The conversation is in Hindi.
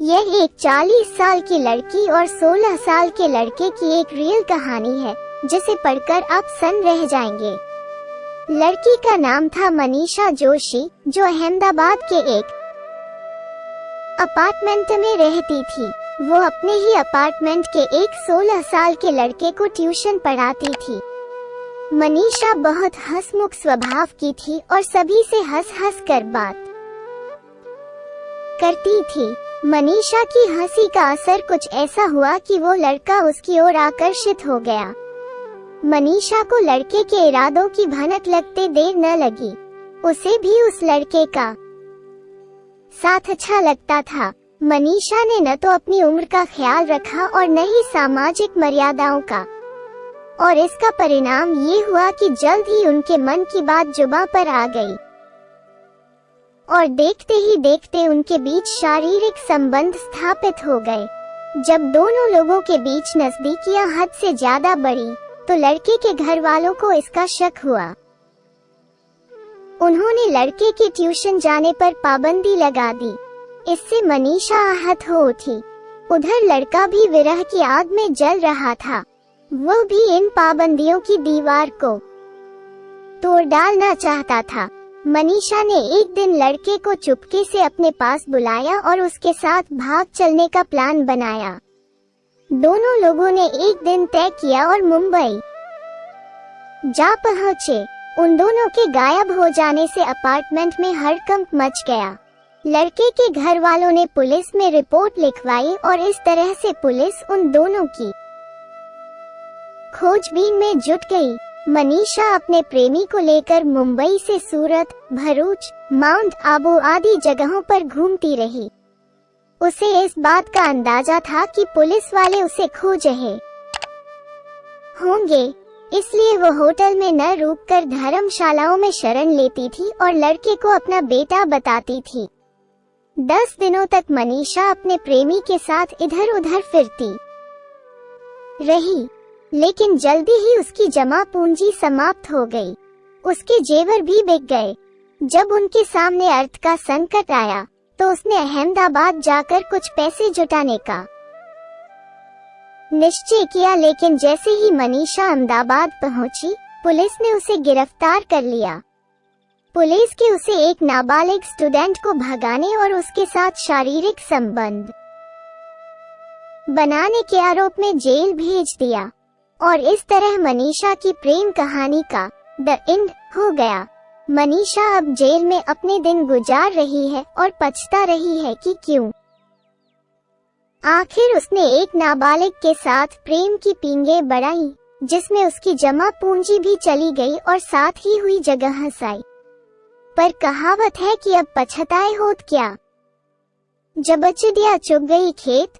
यह एक 40 साल की लड़की और 16 साल के लड़के की एक रियल कहानी है जिसे पढ़कर आप सन्न रह जाएंगे। लड़की का नाम था मनीषा जोशी, जो अहमदाबाद के एक अपार्टमेंट में रहती थी। वो अपने ही अपार्टमेंट के एक 16 साल के लड़के को ट्यूशन पढ़ाती थी। मनीषा बहुत हंसमुख स्वभाव की थी और सभी से हंस हंस कर बात करती थी। मनीषा की हंसी का असर कुछ ऐसा हुआ कि वो लड़का उसकी ओर आकर्षित हो गया। मनीषा को लड़के के इरादों की भनक लगते देर न लगी। उसे भी उस लड़के का साथ अच्छा लगता था। मनीषा ने न तो अपनी उम्र का ख्याल रखा और न ही सामाजिक मर्यादाओं का, और इसका परिणाम ये हुआ कि जल्द ही उनके मन की बात जुबां पर आ गई और देखते ही देखते उनके बीच शारीरिक संबंध स्थापित हो गए। जब दोनों लोगों के बीच नजदीकियां हद से ज्यादा बढ़ी तो लड़के के घर वालों को इसका शक हुआ। उन्होंने लड़के के ट्यूशन जाने पर पाबंदी लगा दी। इससे मनीषा आहत हो उठी। उधर लड़का भी विरह की आग में जल रहा था। वो भी इन पाबंदियों की दीवार को तोड़ डालना चाहता था। मनीषा ने एक दिन लड़के को चुपके से अपने पास बुलाया और उसके साथ भाग चलने का प्लान बनाया। दोनों लोगों ने एक दिन तय किया और मुंबई जा पहुंचे। उन दोनों के गायब हो जाने से अपार्टमेंट में हड़कंप मच गया। लड़के के घर वालों ने पुलिस में रिपोर्ट लिखवाई और इस तरह से पुलिस उन दोनों की खोजबीन में जुट गई। मनीषा अपने प्रेमी को लेकर मुंबई से सूरत, भरूच, माउंट आबू आदि जगहों पर घूमती रही। उसे इस बात का अंदाजा था कि पुलिस वाले उसे खोज रहे होंगे, इसलिए वो होटल में न रुककर धर्मशालाओं में शरण लेती थी और लड़के को अपना बेटा बताती थी। 10 दिनों तक मनीषा अपने प्रेमी के साथ इधर उधर फिरती रही, लेकिन जल्दी ही उसकी जमा पूंजी समाप्त हो गई। उसके जेवर भी बिक गए। जब उनके सामने अर्थ का संकट आया तो उसने अहमदाबाद जाकर कुछ पैसे जुटाने का निश्चय किया, लेकिन जैसे ही मनीषा अहमदाबाद पहुंची, पुलिस ने उसे गिरफ्तार कर लिया। पुलिस के उसे एक नाबालिग स्टूडेंट को भगाने और उसके साथ शारीरिक संबंध बनाने के आरोप में जेल भेज दिया और इस तरह मनीषा की प्रेम कहानी का द एंड हो गया। मनीषा अब जेल में अपने दिन गुजार रही है और पछता रही है कि क्यों आखिर उसने एक नाबालिग के साथ प्रेम की पींगे बढ़ाई, जिसमें उसकी जमा पूंजी भी चली गई और साथ ही हुई जगह हंसाई। पर कहावत है कि अब पछताए होत क्या। जब चिड़िया चुग गई खेत